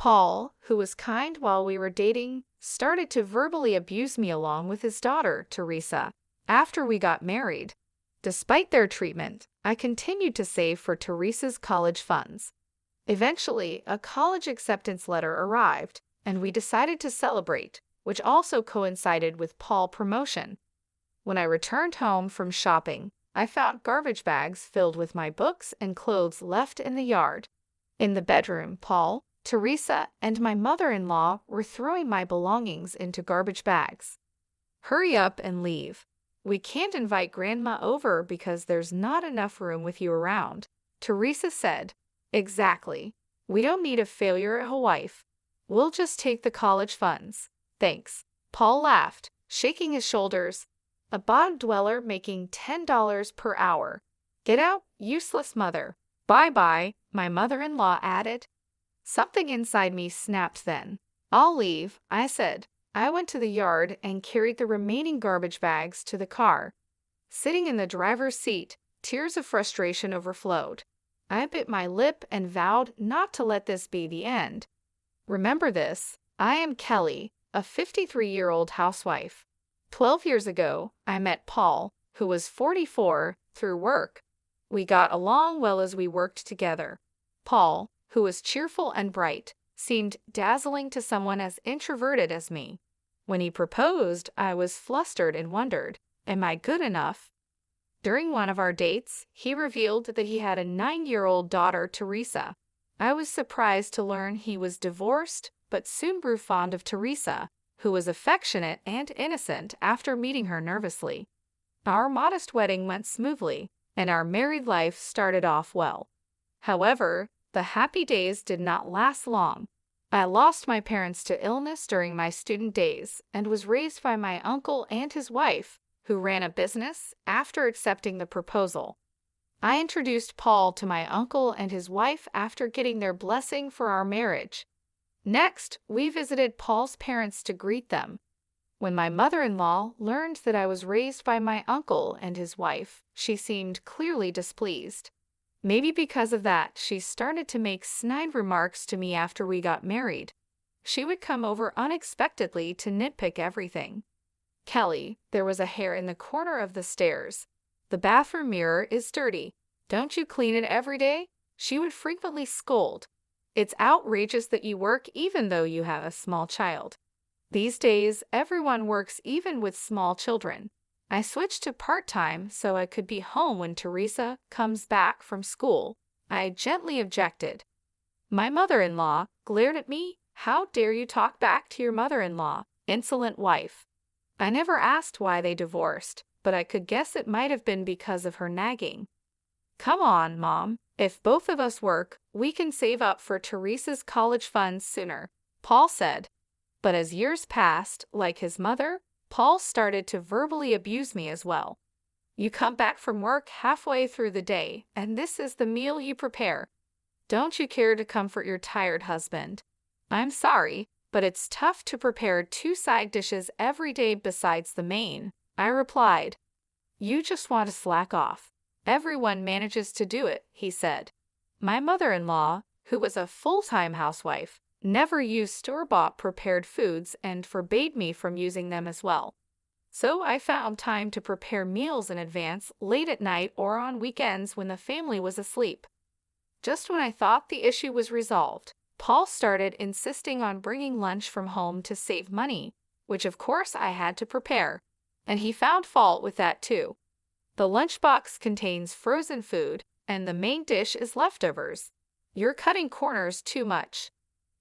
Paul, who was kind while we were dating, started to verbally abuse me along with his daughter, Teresa, after we got married. Despite their treatment, I continued to save for Teresa's college funds. Eventually, a college acceptance letter arrived, and we decided to celebrate, which also coincided with Paul's promotion. When I returned home from shopping, I found garbage bags filled with my books and clothes left in the yard. In the bedroom, Paul, Teresa, and my mother-in-law were throwing my belongings into garbage bags. "Hurry up and leave. We can't invite Grandma over because there's not enough room with you around," Teresa said. "Exactly. We don't need a failure of a wife. We'll just take the college funds. Thanks." Paul laughed, shaking his shoulders. "A bottom dweller making $10 per hour. Get out, useless mother." "Bye-bye," my mother-in-law added. Something inside me snapped then. "I'll leave," I said. I went to the yard and carried the remaining garbage bags to the car. Sitting in the driver's seat, tears of frustration overflowed. I bit my lip and vowed not to let this be the end. Remember this, I am Kelly, a 53-year-old housewife. 12 years ago, I met Paul, who was 44, through work. We got along well as we worked together. Paul, who was cheerful and bright, seemed dazzling to someone as introverted as me. When he proposed, I was flustered and wondered, am I good enough? During one of our dates, he revealed that he had a 9-year-old daughter, Teresa. I was surprised to learn he was divorced, but soon grew fond of Teresa, who was affectionate and innocent after meeting her nervously. Our modest wedding went smoothly, and our married life started off well. However, the happy days did not last long. I lost my parents to illness during my student days and was raised by my uncle and his wife, who ran a business, after accepting the proposal. I introduced Paul to my uncle and his wife after getting their blessing for our marriage. Next, we visited Paul's parents to greet them. When my mother-in-law learned that I was raised by my uncle and his wife, she seemed clearly displeased. Maybe because of that, she started to make snide remarks to me after we got married. She would come over unexpectedly to nitpick everything. "Kelly, there was a hair in the corner of the stairs. The bathroom mirror is dirty. Don't you clean it every day?" She would frequently scold. "It's outrageous that you work even though you have a small child. These days, everyone works even with small children. I switched to part-time so I could be home when Teresa comes back from school." I gently objected. My mother-in-law glared at me. "How dare you talk back to your mother-in-law, insolent wife?" I never asked why they divorced, but I could guess it might have been because of her nagging. "Come on, Mom. If both of us work, we can save up for Teresa's college funds sooner," Paul said. But as years passed, like his mother, Paul started to verbally abuse me as well. "You come back from work halfway through the day, and this is the meal you prepare. Don't you care to comfort your tired husband?" "I'm sorry, but it's tough to prepare 2 side dishes every day besides the main," I replied. "You just want to slack off. Everyone manages to do it," he said. My mother-in-law, who was a full-time housewife, never used store-bought prepared foods and forbade me from using them as well. So I found time to prepare meals in advance late at night or on weekends when the family was asleep. Just when I thought the issue was resolved, Paul started insisting on bringing lunch from home to save money, which of course I had to prepare, and he found fault with that too. The lunchbox contains frozen food, and the main dish is leftovers. "You're cutting corners too much.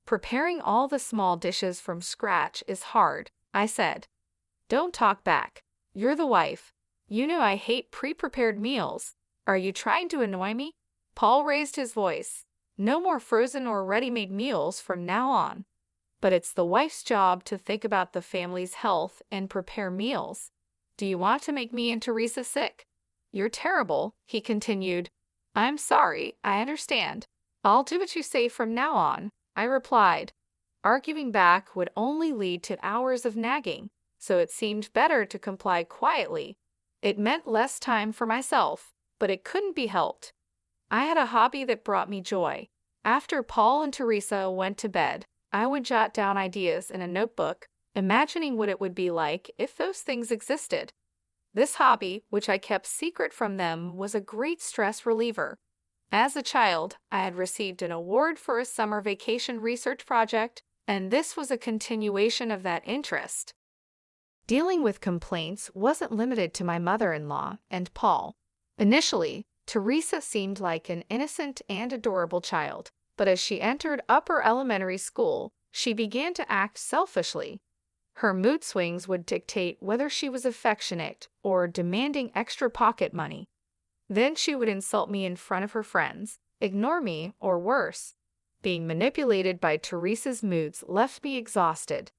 Preparing all the small dishes from scratch is hard," I said. "Don't talk back. You're the wife. You know I hate pre-prepared meals. Are you trying to annoy me?" Paul raised his voice. "No more frozen or ready-made meals from now on. But it's the wife's job to think about the family's health and prepare meals. Do you want to make me and Teresa sick?" "You're terrible," he continued. "I'm sorry, I understand. I'll do what you say from now on," I replied. Arguing back would only lead to hours of nagging, so it seemed better to comply quietly. It meant less time for myself, but it couldn't be helped. I had a hobby that brought me joy. After Paul and Teresa went to bed, I would jot down ideas in a notebook, imagining what it would be like if those things existed. This hobby, which I kept secret from them, was a great stress reliever. As a child, I had received an award for a summer vacation research project, and this was a continuation of that interest. Dealing with complaints wasn't limited to my mother-in-law and Paul. Initially, Teresa seemed like an innocent and adorable child, but as she entered upper elementary school, she began to act selfishly. Her mood swings would dictate whether she was affectionate or demanding extra pocket money. Then she would insult me in front of her friends, ignore me, or worse. Being manipulated by Teresa's moods left me exhausted.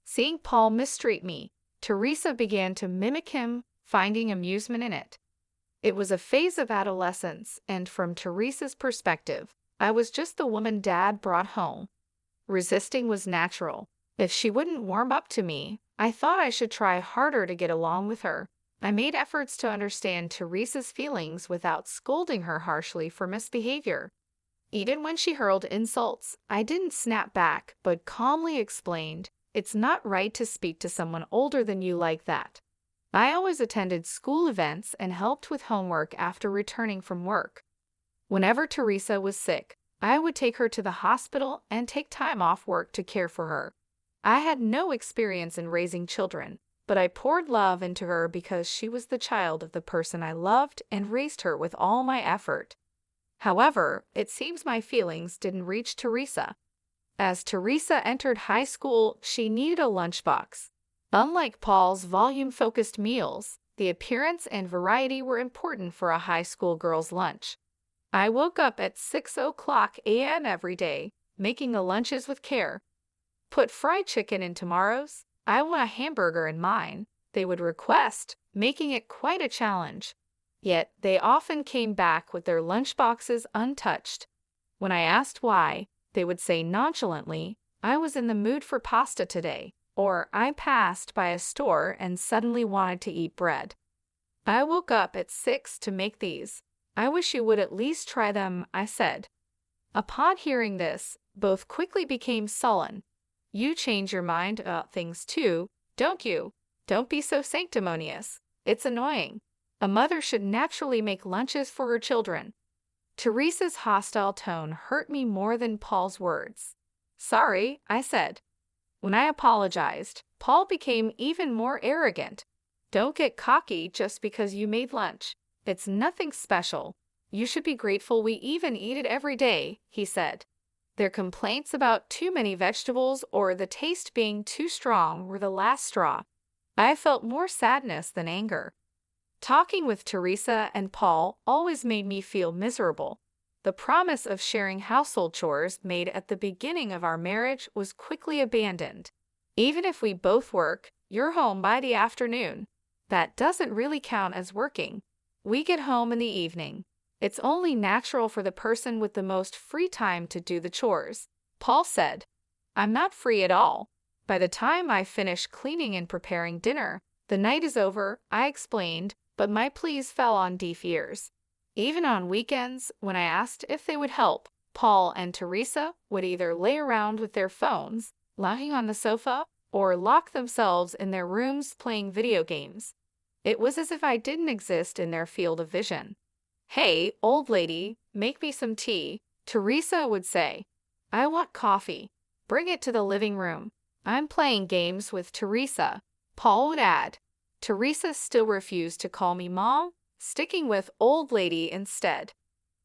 Seeing Paul mistreat me, Teresa began to mimic him, finding amusement in it. It was a phase of adolescence, and from Teresa's perspective, I was just the woman Dad brought home. Resisting was natural. If she wouldn't warm up to me, I thought I should try harder to get along with her. I made efforts to understand Teresa's feelings without scolding her harshly for misbehavior. Even when she hurled insults, I didn't snap back, but calmly explained, "It's not right to speak to someone older than you like that." I always attended school events and helped with homework after returning from work. Whenever Teresa was sick, I would take her to the hospital and take time off work to care for her. I had no experience in raising children, but I poured love into her because she was the child of the person I loved and raised her with all my effort. However, it seems my feelings didn't reach Teresa. As Teresa entered high school, she needed a lunchbox. Unlike Paul's volume-focused meals, the appearance and variety were important for a high school girl's lunch. I woke up at 6 a.m. every day, making the lunches with care. "Put fried chicken in tomorrow's. I want a hamburger in mine," they would request, making it quite a challenge. Yet they often came back with their lunchboxes untouched. When I asked why, they would say nonchalantly, "I was in the mood for pasta today," or "I passed by a store and suddenly wanted to eat bread." "I woke up at 6 to make these. I wish you would at least try them," I said. Upon hearing this, both quickly became sullen. "You change your mind about things too, don't you? Don't be so sanctimonious. It's annoying. A mother should naturally make lunches for her children." Teresa's hostile tone hurt me more than Paul's words. "Sorry," I said. When I apologized, Paul became even more arrogant. "Don't get cocky just because you made lunch. It's nothing special. You should be grateful we even eat it every day," he said. Their complaints about too many vegetables or the taste being too strong were the last straw. I felt more sadness than anger. Talking with Teresa and Paul always made me feel miserable. The promise of sharing household chores made at the beginning of our marriage was quickly abandoned. "Even if we both work, you're home by the afternoon. That doesn't really count as working. We get home in the evening. It's only natural for the person with the most free time to do the chores," Paul said. "I'm not free at all. By the time I finish cleaning and preparing dinner, the night is over," I explained, but my pleas fell on deaf ears. Even on weekends, when I asked if they would help, Paul and Teresa would either lay around with their phones, lying on the sofa, or lock themselves in their rooms playing video games. It was as if I didn't exist in their field of vision. "Hey, old lady, make me some tea," Teresa would say. "I want coffee. Bring it to the living room." "I'm playing games with Teresa," Paul would add. Teresa still refused to call me Mom, sticking with old lady instead.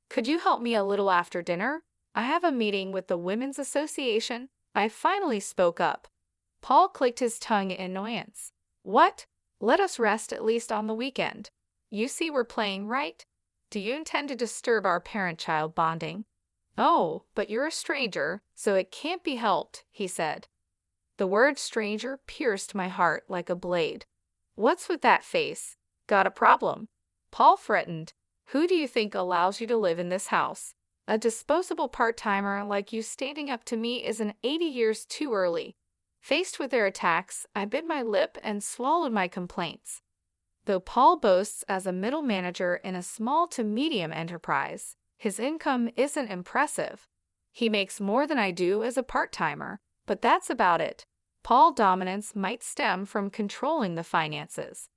"Could you help me a little after dinner? I have a meeting with the Women's Association." I finally spoke up. Paul clicked his tongue in annoyance. "What? Let us rest at least on the weekend. You see we're playing, right? Do you intend to disturb our parent-child bonding?" "Oh, but you're a stranger, so it can't be helped," he said. The word stranger pierced my heart like a blade. "What's with that face? Got a problem?" Paul threatened. "Who do you think allows you to live in this house? A disposable part-timer like you standing up to me isn't 80 years too early." Faced with their attacks, I bit my lip and swallowed my complaints. Though Paul boasts as a middle manager in a small to medium enterprise, his income isn't impressive. He makes more than I do as a part-timer, but that's about it. Paul's dominance might stem from controlling the finances.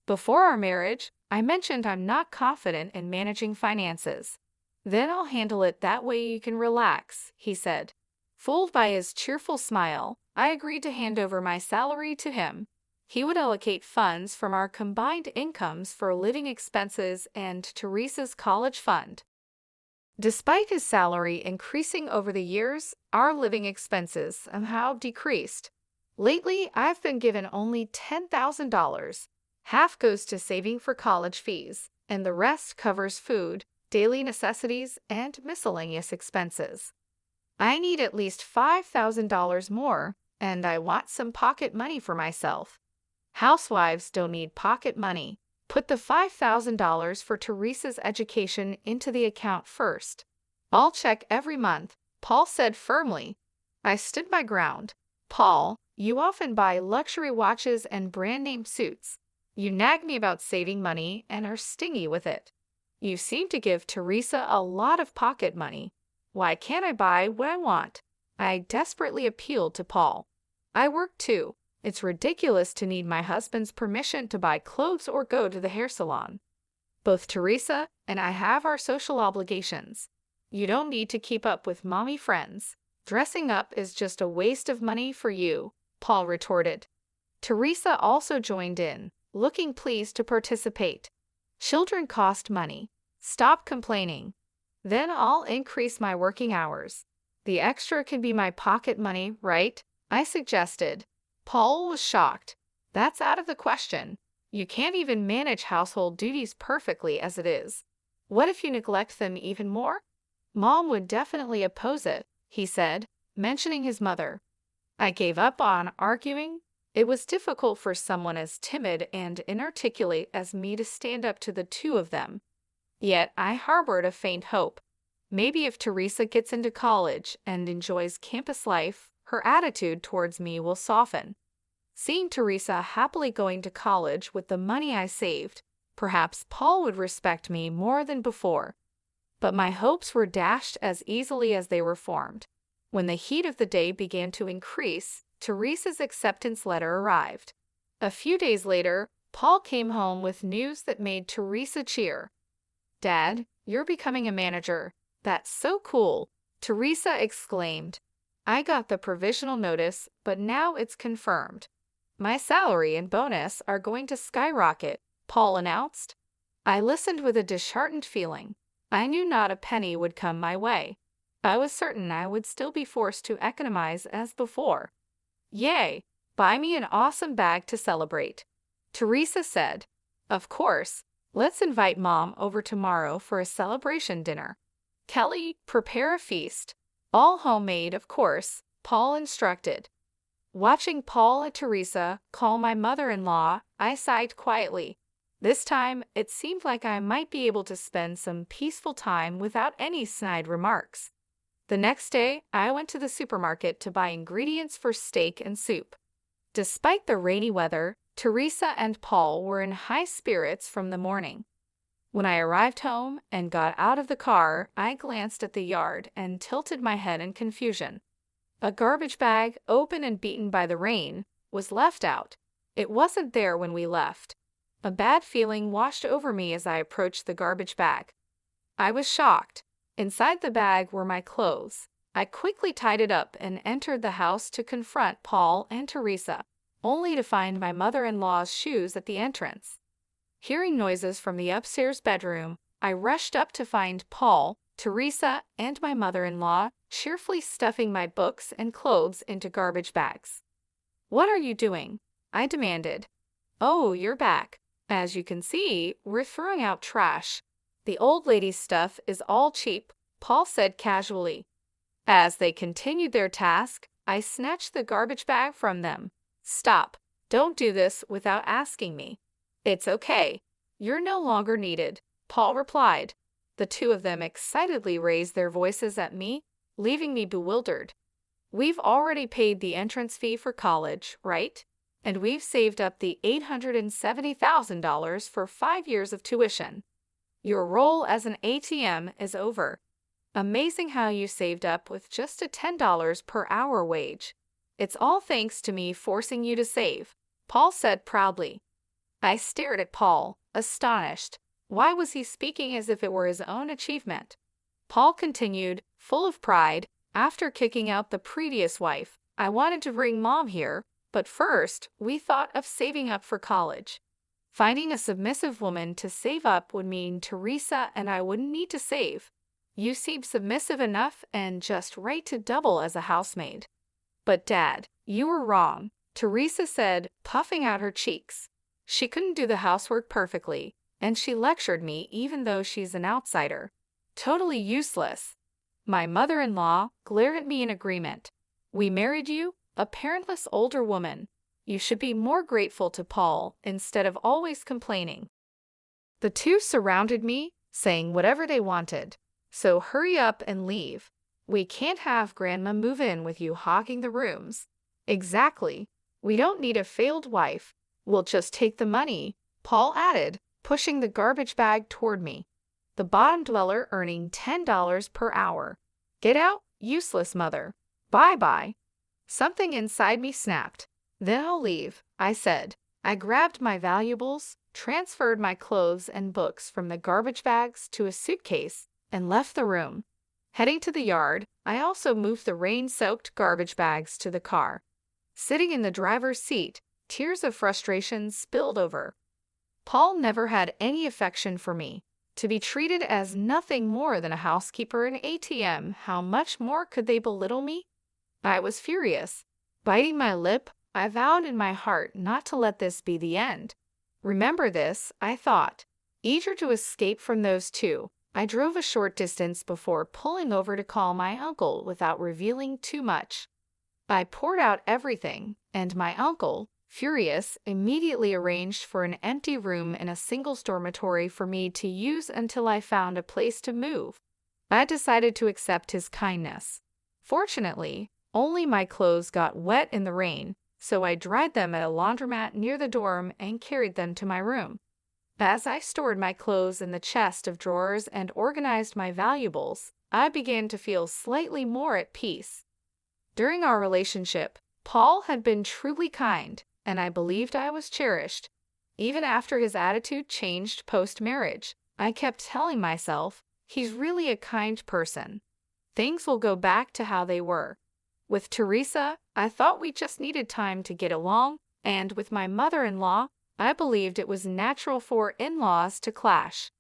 Before our marriage, I mentioned I'm not confident in managing finances. Then I'll handle it that way you can relax, he said. Fooled by his cheerful smile, I agreed to hand over my salary to him. He would allocate funds from our combined incomes for living expenses and Teresa's college fund. Despite his salary increasing over the years, our living expenses have decreased. Lately, I've been given only $10,000. Half goes to saving for college fees, and the rest covers food, daily necessities, and miscellaneous expenses. I need at least $5,000 more, and I want some pocket money for myself. Housewives don't need pocket money. Put the $5,000 for Teresa's education into the account first. I'll check every month, Paul said firmly. I stood my ground. Paul, you often buy luxury watches and brand-name suits. You nag me about saving money and are stingy with it. You seem to give Teresa a lot of pocket money. Why can't I buy what I want? I desperately appealed to Paul. I work too. It's ridiculous to need my husband's permission to buy clothes or go to the hair salon. Both Teresa and I have our social obligations. You don't need to keep up with mommy friends. Dressing up is just a waste of money for you, Paul retorted. Teresa also joined in, looking pleased to participate. Children cost money. Stop complaining. Then I'll increase my working hours. The extra can be my pocket money, right? I suggested. Paul was shocked. That's out of the question. You can't even manage household duties perfectly as it is. What if you neglect them even more? Mom would definitely oppose it, he said, mentioning his mother. I gave up on arguing. It was difficult for someone as timid and inarticulate as me to stand up to the two of them. Yet I harbored a faint hope. Maybe if Teresa gets into college and enjoys campus life, her attitude towards me will soften. Seeing Teresa happily going to college with the money I saved, perhaps Paul would respect me more than before. But my hopes were dashed as easily as they were formed. When the heat of the day began to increase, Teresa's acceptance letter arrived. A few days later, Paul came home with news that made Teresa cheer. Dad, you're becoming a manager. That's so cool, Teresa exclaimed. I got the provisional notice, but now it's confirmed. My salary and bonus are going to skyrocket, Paul announced. I listened with a disheartened feeling. I knew not a penny would come my way. I was certain I would still be forced to economize as before. Yay! Buy me an awesome bag to celebrate. Teresa said. Of course. Let's invite Mom over tomorrow for a celebration dinner. Kelly, prepare a feast. All homemade, of course, Paul instructed. Watching Paul and Teresa call my mother-in-law, I sighed quietly. This time, it seemed like I might be able to spend some peaceful time without any snide remarks. The next day, I went to the supermarket to buy ingredients for steak and soup. Despite the rainy weather, Teresa and Paul were in high spirits from the morning. When I arrived home and got out of the car, I glanced at the yard and tilted my head in confusion. A garbage bag, open and beaten by the rain, was left out. It wasn't there when we left. A bad feeling washed over me as I approached the garbage bag. I was shocked. Inside the bag were my clothes. I quickly tied it up and entered the house to confront Paul and Teresa, only to find my mother-in-law's shoes at the entrance. Hearing noises from the upstairs bedroom, I rushed up to find Paul, Teresa, and my mother-in-law cheerfully stuffing my books and clothes into garbage bags. What are you doing? I demanded. Oh, you're back. As you can see, we're throwing out trash. The old lady's stuff is all cheap, Paul said casually. As they continued their task, I snatched the garbage bag from them. Stop. Don't do this without asking me. It's okay. You're no longer needed, Paul replied. The two of them excitedly raised their voices at me, leaving me bewildered. We've already paid the entrance fee for college, right? And we've saved up the $870,000 for 5 years of tuition. Your role as an ATM is over. Amazing how you saved up with just a $10 per hour wage. It's all thanks to me forcing you to save, Paul said proudly. I stared at Paul, astonished. Why was he speaking as if it were his own achievement? Paul continued, full of pride, after kicking out the previous wife, I wanted to bring Mom here, but first, we thought of saving up for college. Finding a submissive woman to save up would mean Teresa and I wouldn't need to save. You seem submissive enough and just right to double as a housemaid. But Dad, you were wrong, Teresa said, puffing out her cheeks. She couldn't do the housework perfectly, and she lectured me even though she's an outsider. Totally useless. My mother-in-law glared at me in agreement. We married you, a parentless older woman. You should be more grateful to Paul instead of always complaining. The two surrounded me, saying whatever they wanted. So hurry up and leave. We can't have Grandma move in with you hogging the rooms. Exactly. We don't need a failed wife. We'll just take the money, Paul added, pushing the garbage bag toward me. The bottom dweller earning $10 per hour. Get out, useless mother. Bye-bye. Something inside me snapped. Then I'll leave, I said. I grabbed my valuables, transferred my clothes and books from the garbage bags to a suitcase, and left the room. Heading to the yard, I also moved the rain-soaked garbage bags to the car. Sitting in the driver's seat, tears of frustration spilled over. Paul never had any affection for me. To be treated as nothing more than a housekeeper and ATM, how much more could they belittle me? I was furious. Biting my lip, I vowed in my heart not to let this be the end. Remember this, I thought. Eager to escape from those two, I drove a short distance before pulling over to call my uncle without revealing too much. I poured out everything, and my uncle, furious, immediately arranged for an empty room in a singles dormitory for me to use until I found a place to move. I decided to accept his kindness. Fortunately, only my clothes got wet in the rain, so I dried them at a laundromat near the dorm and carried them to my room. As I stored my clothes in the chest of drawers and organized my valuables, I began to feel slightly more at peace. During our relationship, Paul had been truly kind, and I believed I was cherished. Even after his attitude changed post-marriage, I kept telling myself, he's really a kind person. Things will go back to how they were. With Teresa, I thought we just needed time to get along, and with my mother-in-law, I believed it was natural for in-laws to clash.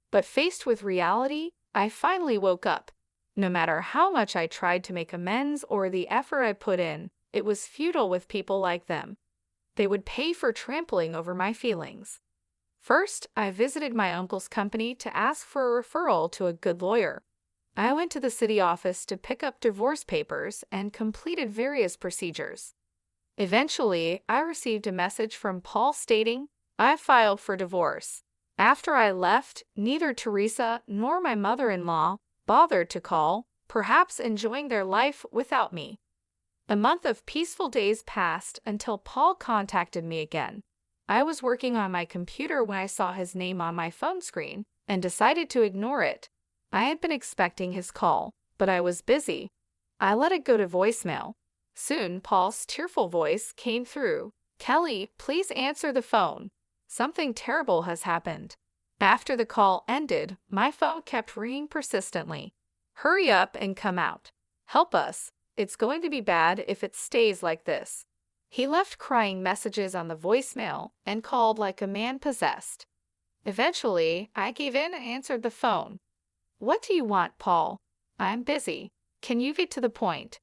But faced with reality, I finally woke up. No matter how much I tried to make amends or the effort I put in, it was futile with people like them. They would pay for trampling over my feelings. First, I visited my uncle's company to ask for a referral to a good lawyer. I went to the city office to pick up divorce papers and completed various procedures. Eventually, I received a message from Paul stating, I filed for divorce. After I left, neither Teresa nor my mother-in-law bothered to call, perhaps enjoying their life without me. A month of peaceful days passed until Paul contacted me again. I was working on my computer when I saw his name on my phone screen and decided to ignore it. I had been expecting his call, but I was busy. I let it go to voicemail. Soon, Paul's tearful voice came through. Kelly, please answer the phone. Something terrible has happened. After the call ended, my phone kept ringing persistently. Hurry up and come out. Help us. It's going to be bad if it stays like this. He left crying messages on the voicemail and called like a man possessed. Eventually, I gave in and answered the phone. What do you want, Paul? I'm busy. Can you get to the point?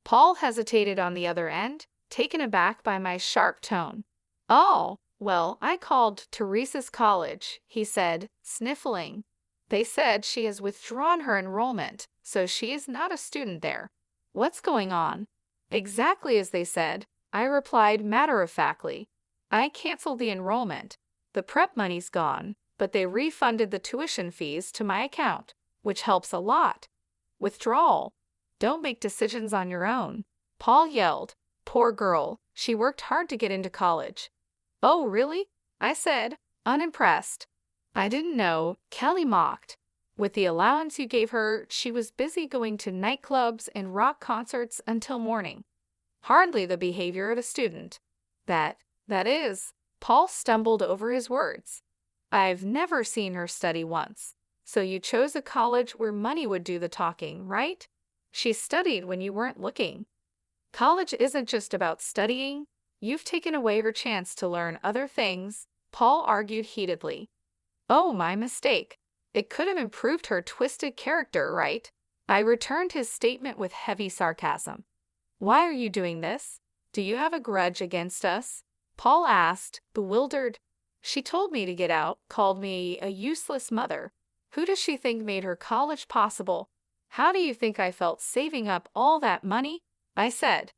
Paul hesitated on the other end, taken aback by my sharp tone. Oh, well, I called Teresa's college, he said, sniffling. They said she has withdrawn her enrollment, so she is not a student there. What's going on? Exactly as they said, I replied matter-of-factly. I canceled the enrollment. The prep money's gone, but they refunded the tuition fees to my account, which helps a lot. Withdrawal. Don't make decisions on your own. Paul yelled. Poor girl, she worked hard to get into college. Oh, really? I said, unimpressed. I didn't know, Kelly mocked. With the allowance you gave her, she was busy going to nightclubs and rock concerts until morning. Hardly the behavior of a student. That is, Paul stumbled over his words. I've never seen her study once. So you chose a college where money would do the talking, right? She studied when you weren't looking. College isn't just about studying. You've taken away her chance to learn other things, Paul argued heatedly. Oh, my mistake. It could have improved her twisted character, right? I returned his statement with heavy sarcasm. Why are you doing this? Do you have a grudge against us? Paul asked, bewildered. She told me to get out, called me a useless mother. Who does she think made her college possible? How do you think I felt saving up all that money? I said.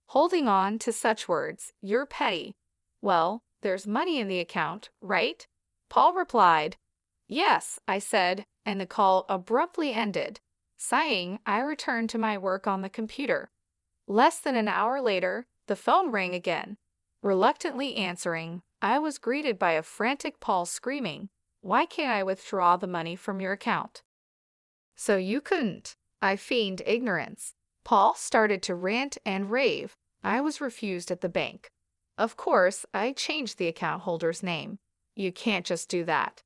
Holding on to such words, you're petty. Well, there's money in the account, right? Paul replied. Yes, I said, and the call abruptly ended. Sighing, I returned to my work on the computer. Less than an hour later, the phone rang again. Reluctantly answering, I was greeted by a frantic Paul screaming, "Why can't I withdraw the money from your account?" So you couldn't. I feigned ignorance. Paul started to rant and rave. I was refused at the bank. Of course, I changed the account holder's name. You can't just do that.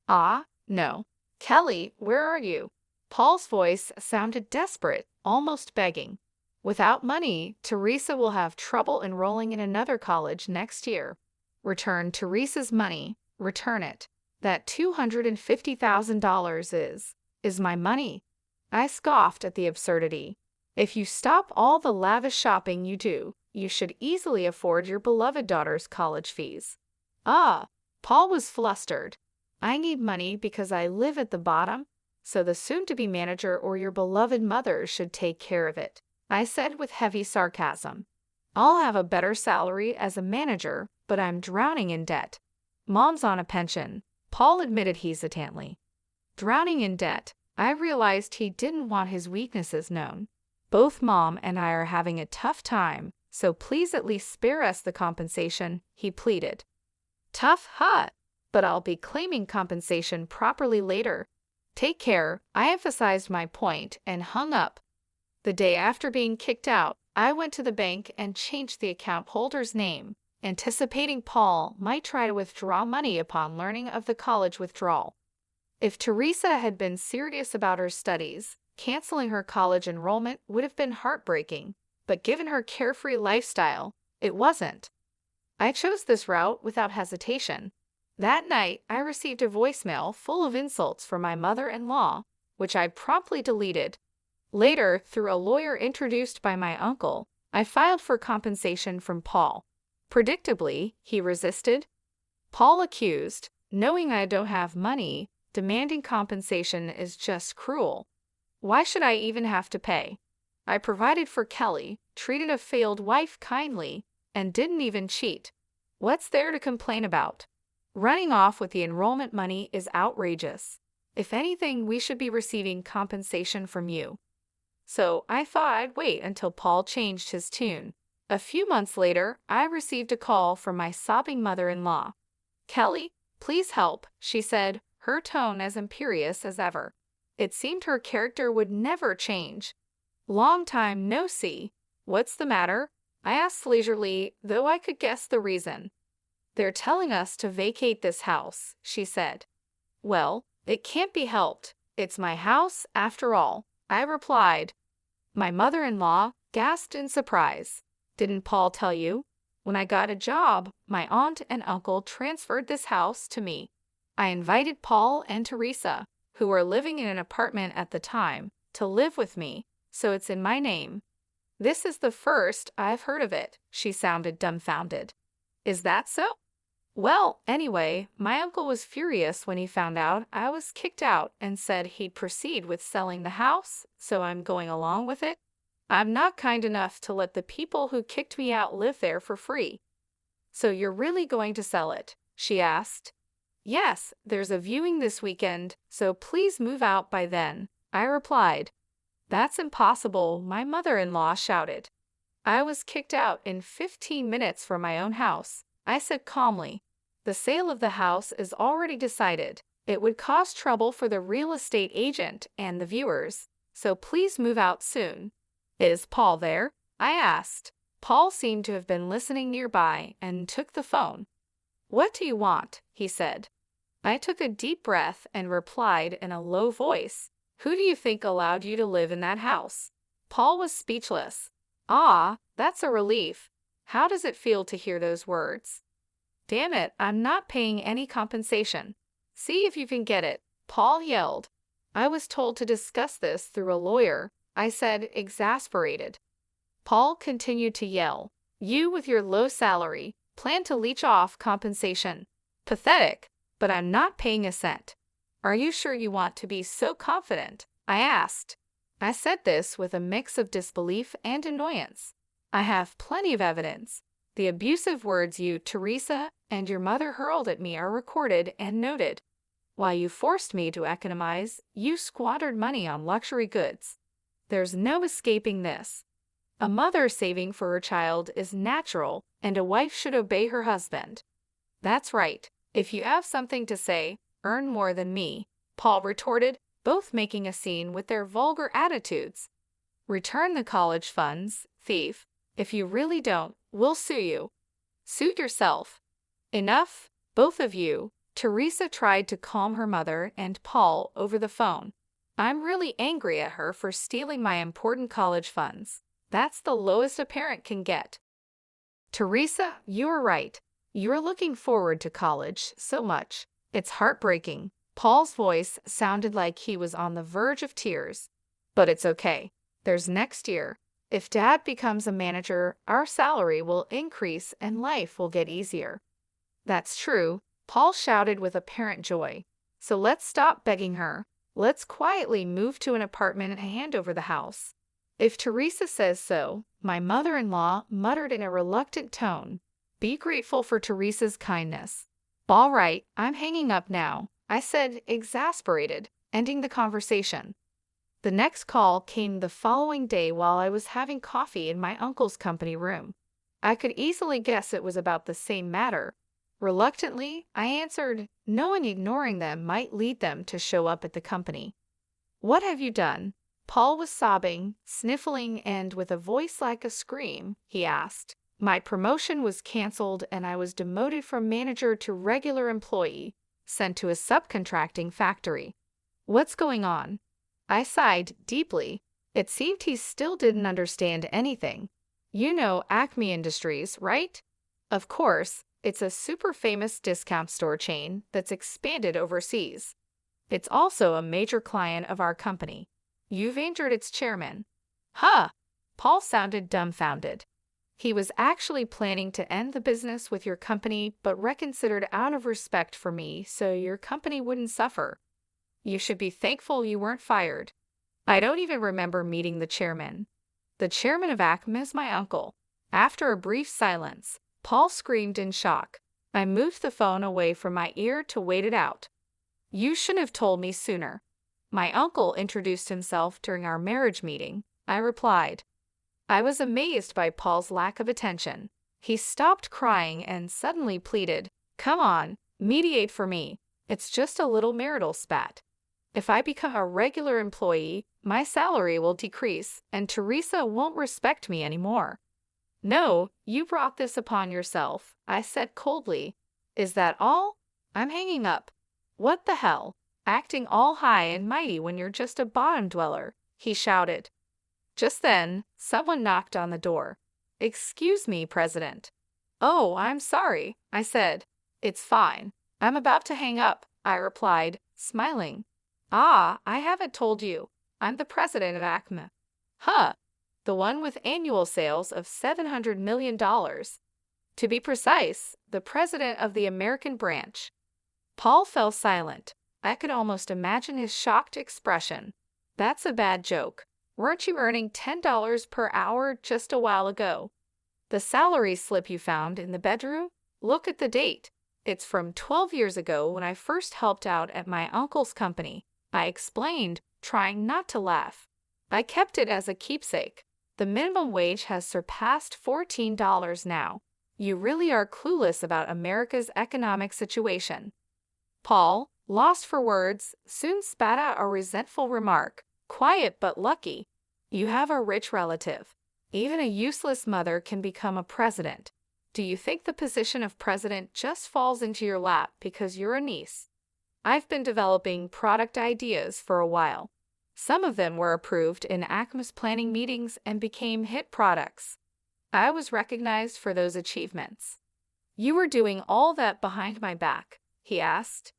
Ah, no. Kelly, where are you? Paul's voice sounded desperate, almost begging. Without money, Teresa will have trouble enrolling in another college next year. Return Teresa's money. Return it. That $250,000 is my money. I scoffed at the absurdity. If you stop all the lavish shopping you do, you should easily afford your beloved daughter's college fees. Ah, Paul was flustered. I need money because I live at the bottom, so the soon-to-be manager or your beloved mother should take care of it, I said with heavy sarcasm. I'll have a better salary as a manager, but I'm drowning in debt. Mom's on a pension, Paul admitted hesitantly. Drowning in debt, I realized he didn't want his weaknesses known. Both Mom and I are having a tough time, so please at least spare us the compensation, he pleaded. Tough, huh? But I'll be claiming compensation properly later. Take care, I emphasized my point and hung up. The day after being kicked out, I went to the bank and changed the account holder's name, anticipating Paul might try to withdraw money upon learning of the college withdrawal. If Teresa had been serious about her studies, canceling her college enrollment would have been heartbreaking, but given her carefree lifestyle, it wasn't. I chose this route without hesitation. That night, I received a voicemail full of insults from my mother-in-law, which I promptly deleted. Later, through a lawyer introduced by my uncle, I filed for compensation from Paul. Predictably, he resisted. Paul accused, knowing I don't have money, demanding compensation is just cruel. Why should I even have to pay? I provided for Kelly, treated a failed wife kindly, and didn't even cheat. What's there to complain about? Running off with the enrollment money is outrageous. If anything, we should be receiving compensation from you. So I thought I'd wait until Paul changed his tune. A few months later, I received a call from my sobbing mother-in-law. Kelly, please help, she said, her tone as imperious as ever. It seemed her character would never change. Long time no see. What's the matter? I asked leisurely, though I could guess the reason. They're telling us to vacate this house, she said. Well, it can't be helped. It's my house, after all, I replied. My mother-in-law gasped in surprise. Didn't Paul tell you? When I got a job, my aunt and uncle transferred this house to me. I invited Paul and Teresa, who were living in an apartment at the time, to live with me, so it's in my name. This is the first I've heard of it, she sounded dumbfounded. Is that so? Well, anyway, my uncle was furious when he found out I was kicked out and said he'd proceed with selling the house, so I'm going along with it. I'm not kind enough to let the people who kicked me out live there for free. So you're really going to sell it? She asked. Yes, there's a viewing this weekend, so please move out by then, I replied. That's impossible, my mother-in-law shouted. I was kicked out in 15 minutes from my own house, I said calmly. The sale of the house is already decided. It would cause trouble for the real estate agent and the viewers, so please move out soon. Is Paul there? I asked. Paul seemed to have been listening nearby and took the phone. What do you want? He said. I took a deep breath and replied in a low voice, Who do you think allowed you to live in that house? Paul was speechless. Ah, that's a relief. How does it feel to hear those words? Damn it, I'm not paying any compensation. See if you can get it, Paul yelled. I was told to discuss this through a lawyer, I said, exasperated. Paul continued to yell. You with your low salary plan to leech off compensation. Pathetic, but I'm not paying a cent. Are you sure you want to be so confident? I asked. I said this with a mix of disbelief and annoyance. I have plenty of evidence. The abusive words you, Teresa, and your mother hurled at me are recorded and noted. While you forced me to economize, you squandered money on luxury goods. There's no escaping this. A mother saving for her child is natural, and a wife should obey her husband. That's right. If you have something to say, earn more than me, Paul retorted, both making a scene with their vulgar attitudes. Return the college funds, thief. If you really don't, we'll sue you. Suit yourself. Enough, both of you. Teresa tried to calm her mother and Paul over the phone. I'm really angry at her for stealing my important college funds. That's the lowest a parent can get. Teresa, you're right. You're looking forward to college so much. It's heartbreaking. Paul's voice sounded like he was on the verge of tears. But it's okay. There's next year. If Dad becomes a manager, our salary will increase and life will get easier. That's true, Paul shouted with apparent joy. So let's stop begging her. Let's quietly move to an apartment and hand over the house. If Teresa says so, my mother-in-law muttered in a reluctant tone. Be grateful for Teresa's kindness. All right, I'm hanging up now, I said, exasperated, ending the conversation. The next call came the following day while I was having coffee in my uncle's company room. I could easily guess it was about the same matter. Reluctantly, I answered, knowing ignoring them might lead them to show up at the company. What have you done? Paul was sobbing, sniffling, and with a voice like a scream, he asked. My promotion was canceled and I was demoted from manager to regular employee, sent to a subcontracting factory. What's going on? I sighed deeply. It seemed he still didn't understand anything. You know Acme Industries, right? Of course, it's a super famous discount store chain that's expanded overseas. It's also a major client of our company. You've injured its chairman. Huh? Paul sounded dumbfounded. He was actually planning to end the business with your company, but reconsidered out of respect for me so your company wouldn't suffer. You should be thankful you weren't fired. I don't even remember meeting the chairman. The chairman of Acme is my uncle. After a brief silence, Paul screamed in shock. I moved the phone away from my ear to wait it out. You shouldn't have told me sooner. My uncle introduced himself during our marriage meeting, I replied. I was amazed by Paul's lack of attention. He stopped crying and suddenly pleaded, Come on, mediate for me. It's just a little marital spat. If I become a regular employee, my salary will decrease and Teresa won't respect me anymore. No, you brought this upon yourself, I said coldly. Is that all? I'm hanging up. What the hell? Acting all high and mighty when you're just a bottom dweller, he shouted. Just then, someone knocked on the door. Excuse me, President. Oh, I'm sorry, I said. It's fine. I'm about to hang up, I replied, smiling. Ah, I haven't told you. I'm the president of Acme. Huh. The one with annual sales of $700 million. To be precise, the president of the American branch. Paul fell silent. I could almost imagine his shocked expression. That's a bad joke. Weren't you earning $10 per hour just a while ago? The salary slip you found in the bedroom? Look at the date. It's from 12 years ago when I first helped out at my uncle's company, I explained, trying not to laugh. I kept it as a keepsake. The minimum wage has surpassed $14 now. You really are clueless about America's economic situation. Paul, lost for words, soon spat out a resentful remark. Quiet but lucky. You have a rich relative. Even a useless mother can become a president. Do you think the position of president just falls into your lap because you're a niece? I've been developing product ideas for a while. Some of them were approved in ACMA's planning meetings and became hit products. I was recognized for those achievements. You were doing all that behind my back, he asked.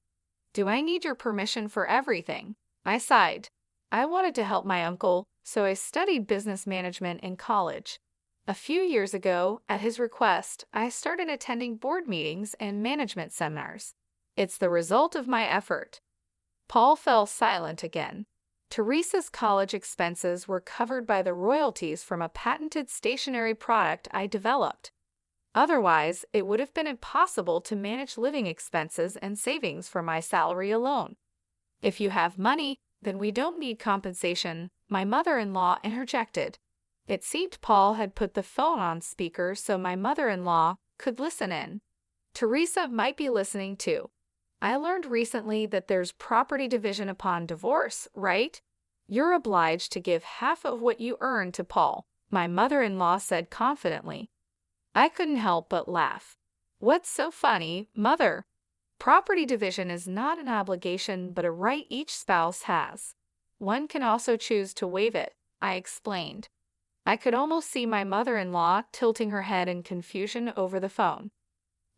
Do I need your permission for everything? I sighed. I wanted to help my uncle, so I studied business management in college. A few years ago, at his request, I started attending board meetings and management seminars. It's the result of my effort. Paul fell silent again. Teresa's college expenses were covered by the royalties from a patented stationery product I developed. Otherwise, it would have been impossible to manage living expenses and savings from my salary alone. If you have money, then we don't need compensation, my mother-in-law interjected. It seemed Paul had put the phone on speaker so my mother-in-law could listen in. Teresa might be listening too. I learned recently that there's property division upon divorce, right? You're obliged to give half of what you earn to Paul, my mother-in-law said confidently. I couldn't help but laugh. What's so funny, mother? Property division is not an obligation but a right each spouse has. One can also choose to waive it, I explained. I could almost see my mother-in-law tilting her head in confusion over the phone.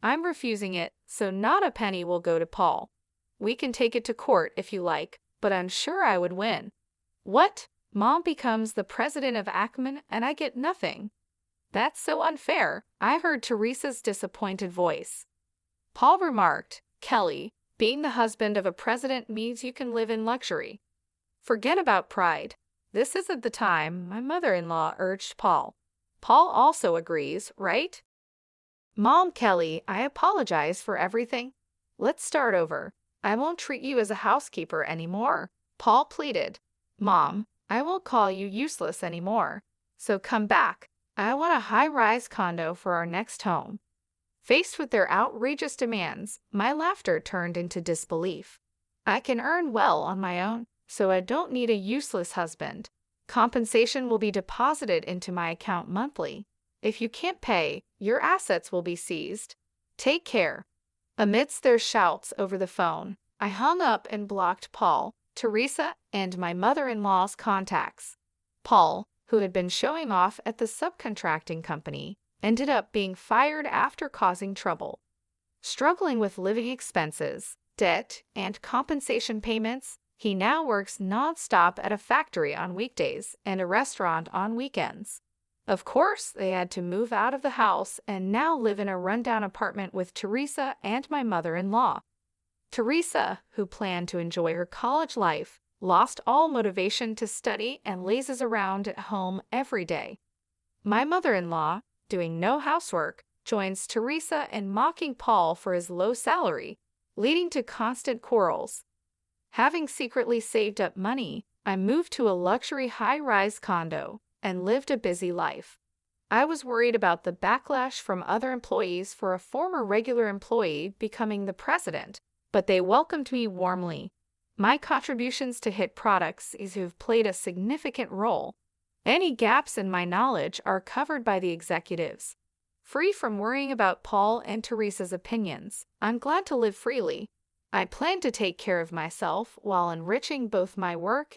I'm refusing it, so not a penny will go to Paul. We can take it to court if you like, but I'm sure I would win. What? Mom becomes the president of ACMA and I get nothing. That's so unfair, I heard Teresa's disappointed voice. Paul remarked, Kelly, being the husband of a president means you can live in luxury. Forget about pride. This isn't the time, my mother-in-law urged Paul. Paul also agrees, right? Mom, Kelly, I apologize for everything. Let's start over. I won't treat you as a housekeeper anymore, Paul pleaded. Mom, I won't call you useless anymore. So come back. I want a high-rise condo for our next home. Faced with their outrageous demands, my laughter turned into disbelief. I can earn well on my own, so I don't need a useless husband. Compensation will be deposited into my account monthly. If you can't pay, your assets will be seized. Take care. Amidst their shouts over the phone, I hung up and blocked Paul, Teresa, and my mother-in-law's contacts. Paul, who had been showing off at the subcontracting company, ended up being fired after causing trouble. Struggling with living expenses, debt, and compensation payments, he now works non-stop at a factory on weekdays and a restaurant on weekends. Of course, they had to move out of the house and now live in a rundown apartment with Teresa and my mother-in-law. Teresa, who planned to enjoy her college life, lost all motivation to study and lazes around at home every day. My mother-in-law, doing no housework, joins Teresa in mocking Paul for his low salary, leading to constant quarrels. Having secretly saved up money, I moved to a luxury high-rise condo and lived a busy life. I was worried about the backlash from other employees for a former regular employee becoming the president, but they welcomed me warmly. My contributions to hit products have played a significant role. Any gaps in my knowledge are covered by the executives. Free from worrying about Paul and Teresa's opinions, I'm glad to live freely. I plan to take care of myself while enriching both my work